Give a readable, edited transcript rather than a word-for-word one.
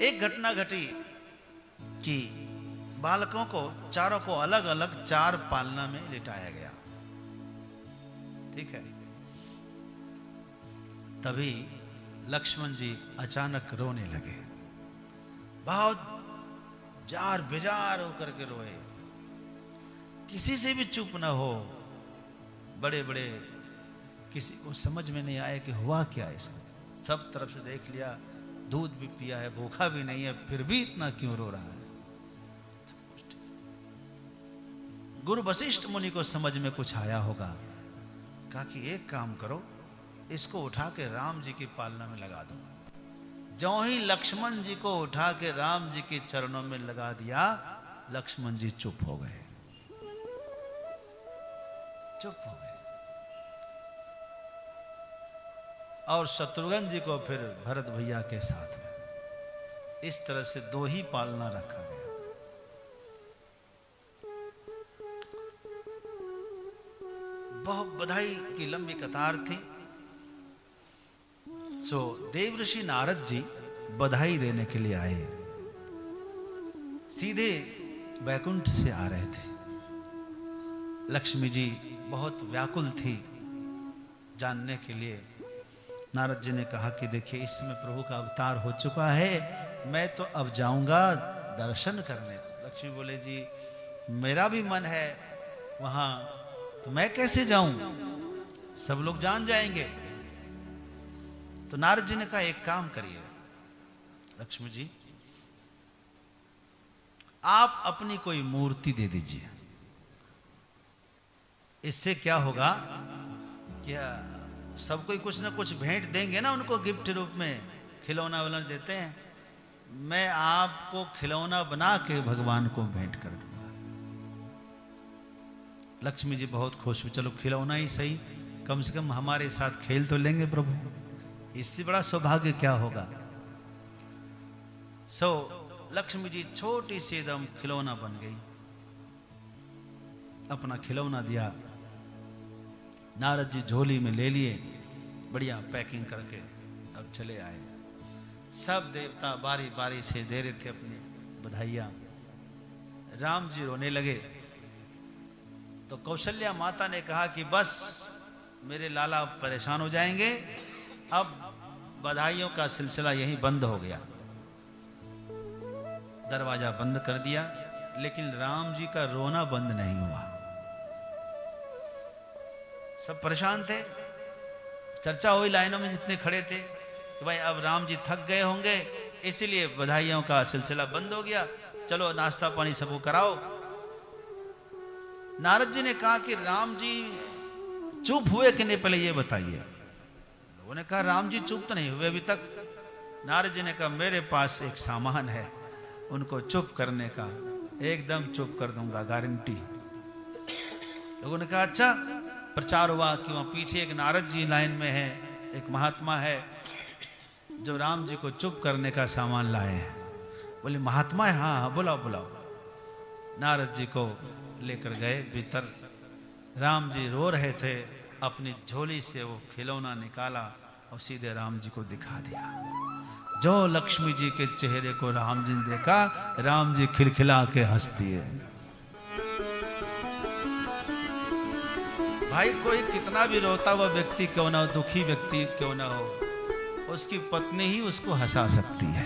एक घटना घटी कि बालकों को चारों को अलग अलग चार पालना में लिटाया गया। ठीक है। तभी लक्ष्मण जी अचानक रोने लगे, बहुत जार बेजार होकर के रोए, किसी से भी चुप ना हो। बड़े बड़े किसी को समझ में नहीं आया कि हुआ क्या है इसको। सब तरफ से देख लिया, दूध भी पिया है, भूखा भी नहीं है, फिर भी इतना क्यों रो रहा है। गुरु वशिष्ठ मुनि को समझ में कुछ आया होगा, कहा कि एक काम करो, इसको उठा के राम जी की पालना में लगा दो। जो ही लक्ष्मण जी को उठा के राम जी के चरणों में लगा दिया, लक्ष्मण जी चुप हो गए, चुप हो गए। और शत्रुघ्न जी को फिर भरत भैया के साथ में इस तरह से दो ही पालना रखा गया। बहुत बधाई की लंबी कतार थी। सो देवऋषि नारद जी बधाई देने के लिए आए, सीधे वैकुंठ से आ रहे थे। लक्ष्मी जी बहुत व्याकुल थी जानने के लिए। नारद जी ने कहा कि देखिए, इस समय प्रभु का अवतार हो चुका है, मैं तो अब जाऊंगा दर्शन करने। लक्ष्मी बोले, जी मेरा भी मन है वहां, तो मैं कैसे जाऊं, सब लोग जान जाएंगे। तो नारद जी ने कहा, एक काम करिए लक्ष्मी जी, आप अपनी कोई मूर्ति दे दीजिए। इससे क्या होगा, क्या सब कोई कुछ ना कुछ भेंट देंगे ना उनको, गिफ्ट रूप में खिलौना विलौना देते हैं। मैं आपको खिलौना बना के भगवान को भेंट कर दूंगा। लक्ष्मी जी बहुत खुश हुई, चलो खिलौना ही सही, कम से कम हमारे साथ खेल तो लेंगे प्रभु, इससे बड़ा सौभाग्य क्या होगा। सो लक्ष्मी जी छोटी सी एकदम खिलौना बन गई, अपना खिलौना दिया। नारद जी झोली में ले लिए, बढ़िया पैकिंग करके अब चले आए। सब देवता बारी बारी से दे रहे थे अपनी बधाइयां। राम जी रोने लगे तो कौशल्या माता ने कहा कि बस मेरे लाला परेशान हो जाएंगे, अब बधाइयों का सिलसिला यहीं बंद हो गया। दरवाजा बंद कर दिया, लेकिन राम जी का रोना बंद नहीं हुआ। सब परेशान थे, चर्चा हुई लाइनों में जितने खड़े थे कि भाई अब राम जी थक गए होंगे, इसीलिए बधाइयों का सिलसिला बंद हो गया, चलो नाश्ता पानी सबको कराओ। नारद जी ने कहा कि राम जी चुप हुए कि नहीं, पहले ये बताइए। लोगों ने कहा राम जी चुप तो नहीं हुए अभी तक। नारद जी ने कहा मेरे पास एक सामान है, उनको चुप करने का, एकदम चुप कर दूंगा, गारंटी। लोगों ने कहा अच्छा। प्रचार हुआ कि वहां पीछे एक नारद जी लाइन में है, एक महात्मा है जो राम जी को चुप करने का सामान लाए हैं। बोले महात्मा है? हाँ हाँ बुलाओ बुलाओ। नारद जी को लेकर गए भीतर। राम जी रो रहे थे, अपनी झोली से वो खिलौना निकाला और सीधे राम जी को दिखा दिया। जो लक्ष्मी जी के चेहरे को राम जी ने देखा, राम जी खिलखिला के हंस दिए। भाई कोई कितना भी रोता हुआ व्यक्ति क्यों ना हो, दुखी व्यक्ति क्यों ना हो, उसकी पत्नी ही उसको हंसा सकती है।